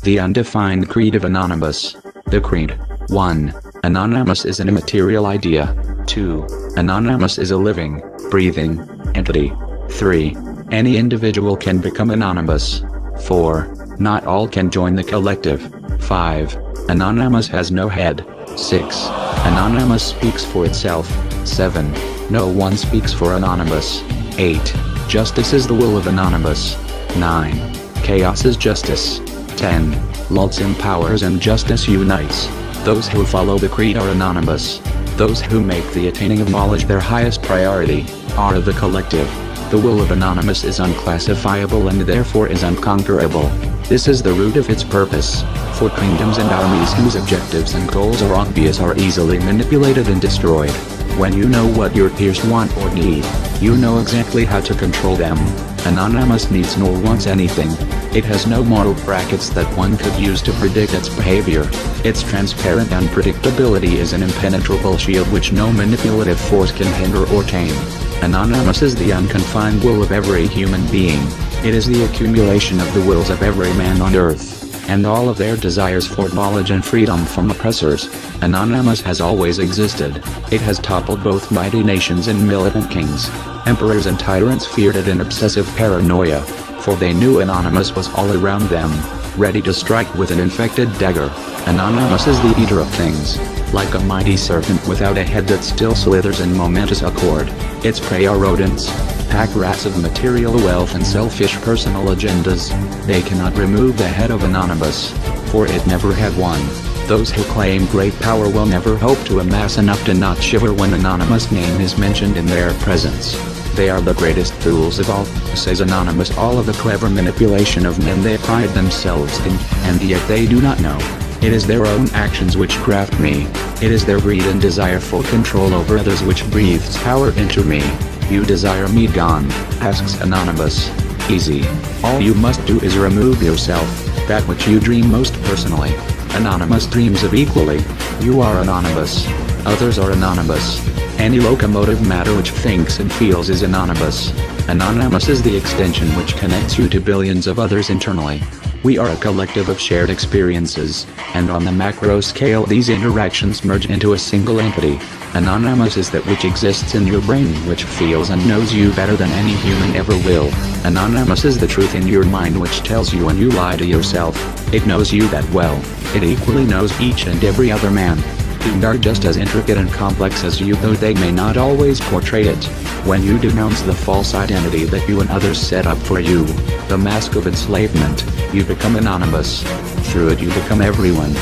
The undefined creed of Anonymous. The creed. 1. Anonymous is an immaterial idea. 2. Anonymous is a living, breathing entity. 3. Any individual can become anonymous. 4. Not all can join the collective. 5. Anonymous has no head. 6. Anonymous speaks for itself. 7. No one speaks for Anonymous. 8. Justice is the will of Anonymous. 9. Chaos is justice. 10. Lulz empowers and justice unites. Those who follow the creed are anonymous. Those who make the attaining of knowledge their highest priority are the collective. The will of Anonymous is unclassifiable and therefore is unconquerable. This is the root of its purpose. For kingdoms and armies whose objectives and goals are obvious are easily manipulated and destroyed. When you know what your peers want or need, you know exactly how to control them. Anonymous needs nor wants anything. It has no moral brackets that one could use to predict its behavior. Its transparent unpredictability is an impenetrable shield which no manipulative force can hinder or tame. Anonymous is the unconfined will of every human being. It is the accumulation of the wills of every man on earth, and all of their desires for knowledge and freedom from oppressors. Anonymous has always existed. It has toppled both mighty nations and militant kings. Emperors and tyrants feared it in obsessive paranoia, for they knew Anonymous was all around them, ready to strike with an infected dagger. Anonymous is the eater of things, like a mighty serpent without a head that still slithers in momentous accord. Its prey are rodents, pack rats of material wealth and selfish personal agendas. They cannot remove the head of Anonymous, for it never had one. Those who claim great power will never hope to amass enough to not shiver when Anonymous' name is mentioned in their presence. They are the greatest fools of all, says Anonymous. All of the clever manipulation of men they pride themselves in, and yet they do not know. It is their own actions which craft me. It is their greed and desire for control over others which breathes power into me. You desire me gone, asks Anonymous. Easy. All you must do is remove yourself, that which you dream most personally. Anonymous dreams of equally. You are anonymous. Others are anonymous. Any locomotive matter which thinks and feels is anonymous. Anonymous is the extension which connects you to billions of others internally. We are a collective of shared experiences, and on the macro scale these interactions merge into a single entity. Anonymous is that which exists in your brain which feels and knows you better than any human ever will. Anonymous is the truth in your mind which tells you when you lie to yourself. It knows you that well. It equally knows each and every other man, who are just as intricate and complex as you, though they may not always portray it. When you denounce the false identity that you and others set up for you, the mask of enslavement, you become anonymous. Through it you become everyone.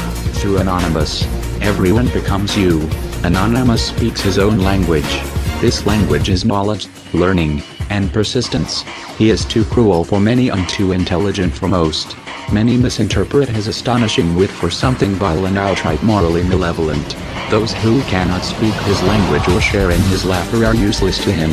Through Anonymous, everyone becomes you. Anonymous speaks his own language. This language is knowledge, learning, and persistence. He is too cruel for many and too intelligent for most. Many misinterpret his astonishing wit for something vile and outright morally malevolent. Those who cannot speak his language or share in his laughter are useless to him.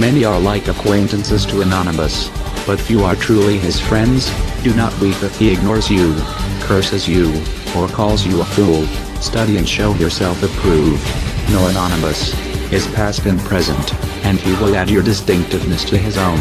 Many are like acquaintances to Anonymous, but few are truly his friends. Do not weep if he ignores you, curses you, or calls you a fool. Study and show yourself approved. Know Anonymous, his past and present, and he will add your distinctiveness to his own.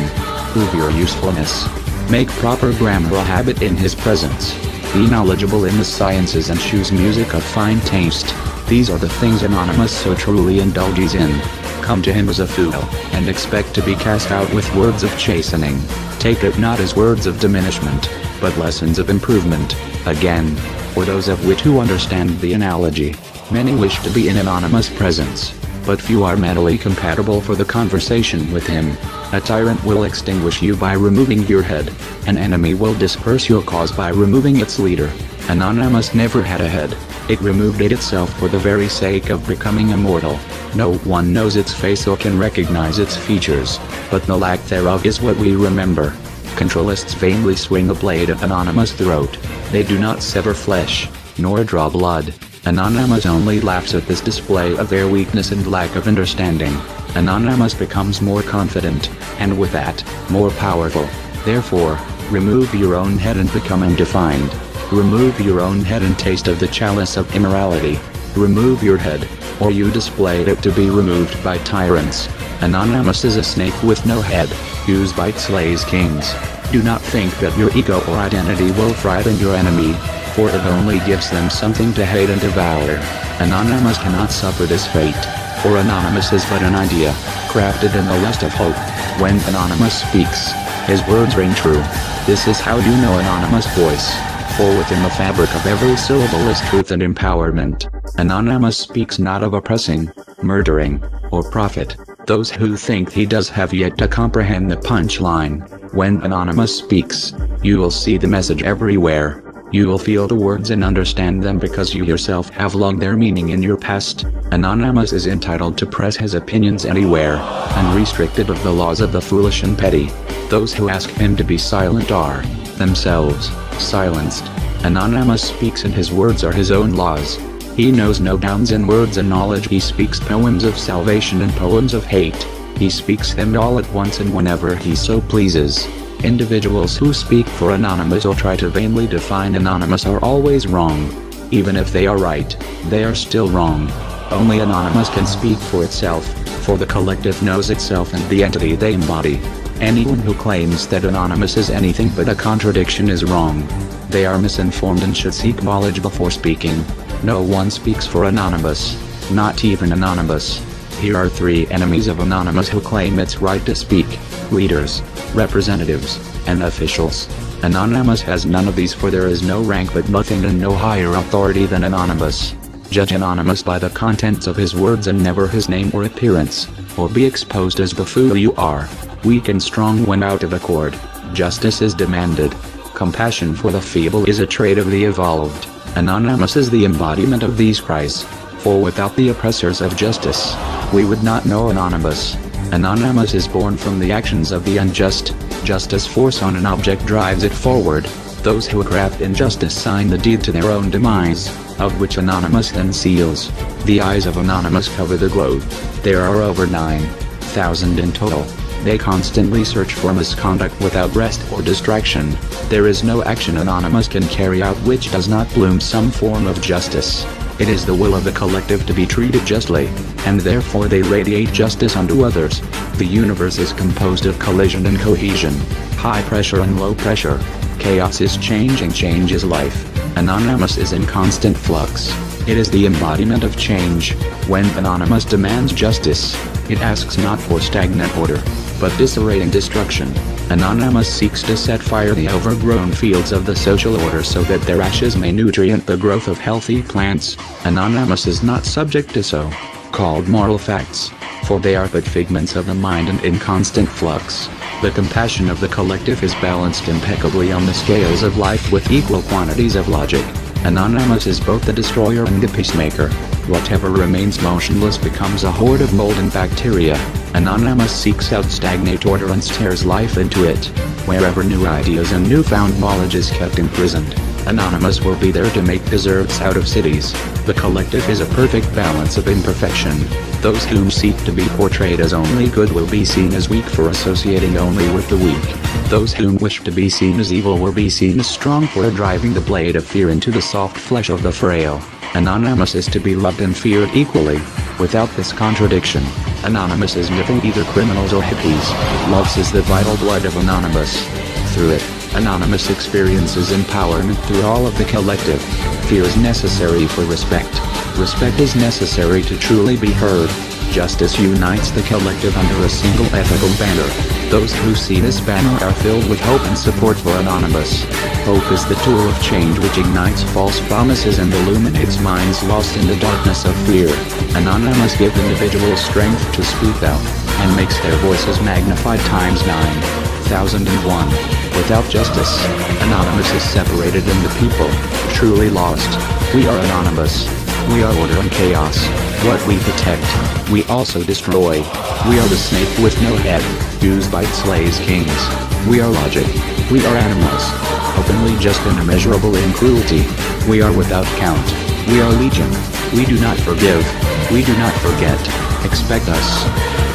Prove your usefulness. Make proper grammar a habit in his presence. Be knowledgeable in the sciences and choose music of fine taste. These are the things Anonymous so truly indulges in. Come to him as a fool, and expect to be cast out with words of chastening. Take it not as words of diminishment, but lessons of improvement. Again, for those of wit who understand the analogy, many wish to be in Anonymous' presence, but few are mentally compatible for the conversation with him. A tyrant will extinguish you by removing your head. An enemy will disperse your cause by removing its leader. Anonymous never had a head. It removed it itself for the very sake of becoming immortal. No one knows its face or can recognize its features, but the lack thereof is what we remember. Controlists vainly swing a blade at Anonymous' throat. They do not sever flesh, nor draw blood. Anonymous only laughs at this display of their weakness and lack of understanding. Anonymous becomes more confident, and with that, more powerful. Therefore, remove your own head and become undefined. Remove your own head and taste of the chalice of immorality. Remove your head, or you display it to be removed by tyrants. Anonymous is a snake with no head, whose bite slays kings. Do not think that your ego or identity will frighten your enemy, for it only gives them something to hate and devour. Anonymous cannot suffer this fate, for Anonymous is but an idea, crafted in the lust of hope. When Anonymous speaks, his words ring true. This is how you know Anonymous' voice, for within the fabric of every syllable is truth and empowerment. Anonymous speaks not of oppressing, murdering, or profit. Those who think he does have yet to comprehend the punchline. When Anonymous speaks, you will see the message everywhere. You will feel the words and understand them because you yourself have logged their meaning in your past. Anonymous is entitled to press his opinions anywhere, unrestricted of the laws of the foolish and petty. Those who ask him to be silent are, themselves, silenced. Anonymous speaks and his words are his own laws. He knows no bounds in words and knowledge. He speaks poems of salvation and poems of hate. He speaks them all at once and whenever he so pleases. Individuals who speak for Anonymous or try to vainly define Anonymous are always wrong. Even if they are right, they are still wrong. Only Anonymous can speak for itself, for the collective knows itself and the entity they embody. Anyone who claims that Anonymous is anything but a contradiction is wrong. They are misinformed and should seek knowledge before speaking. No one speaks for Anonymous, not even Anonymous. Here are three enemies of Anonymous who claim its right to speak: leaders, representatives, and officials. Anonymous has none of these, for there is no rank but nothing and no higher authority than Anonymous. Judge Anonymous by the contents of his words and never his name or appearance, or be exposed as the fool you are. Weak and strong when out of accord, justice is demanded. Compassion for the feeble is a trait of the evolved. Anonymous is the embodiment of these cries, for without the oppressors of justice, we would not know Anonymous. Anonymous is born from the actions of the unjust. Justice force on an object drives it forward. Those who craft injustice sign the deed to their own demise, of which Anonymous then seals. The eyes of Anonymous cover the globe. There are over 9,000 in total. They constantly search for misconduct without rest or distraction. There is no action Anonymous can carry out which does not bloom some form of justice. It is the will of the collective to be treated justly, and therefore they radiate justice unto others. The universe is composed of collision and cohesion, high pressure and low pressure. Chaos is change and change is life. Anonymous is in constant flux. It is the embodiment of change. When Anonymous demands justice, it asks not for stagnant order, but disarray and destruction. Anonymous seeks to set fire the overgrown fields of the social order so that their ashes may nutrient the growth of healthy plants. Anonymous is not subject to so-called moral facts, for they are but figments of the mind and in constant flux. The compassion of the collective is balanced impeccably on the scales of life with equal quantities of logic. Anonymous is both the destroyer and the peacemaker. Whatever remains motionless becomes a horde of mold and bacteria. Anonymous seeks out stagnant order and stares life into it. Wherever new ideas and newfound knowledge is kept imprisoned, Anonymous will be there to make deserts out of cities. The collective is a perfect balance of imperfection. Those whom seek to be portrayed as only good will be seen as weak for associating only with the weak. Those whom wish to be seen as evil will be seen as strong for driving the blade of fear into the soft flesh of the frail. Anonymous is to be loved and feared equally. Without this contradiction, Anonymous is neither criminals or hippies. Lulz is the vital blood of Anonymous. Through it, Anonymous experiences empowerment through all of the collective. Fear is necessary for respect. Respect is necessary to truly be heard. Justice unites the collective under a single ethical banner. Those who see this banner are filled with hope and support for Anonymous. Hope is the tool of change which ignites false promises and illuminates minds lost in the darkness of fear. Anonymous gives individuals strength to speak out, and makes their voices magnified times 9,001. Without justice, Anonymous is separated and the people, truly lost. We are Anonymous. We are order and chaos. What we protect, we also destroy. We are the snake with no head, used by slays kings. We are logic. We are animals, openly just and immeasurable in cruelty. We are without count. We are legion. We do not forgive. We do not forget. Expect us.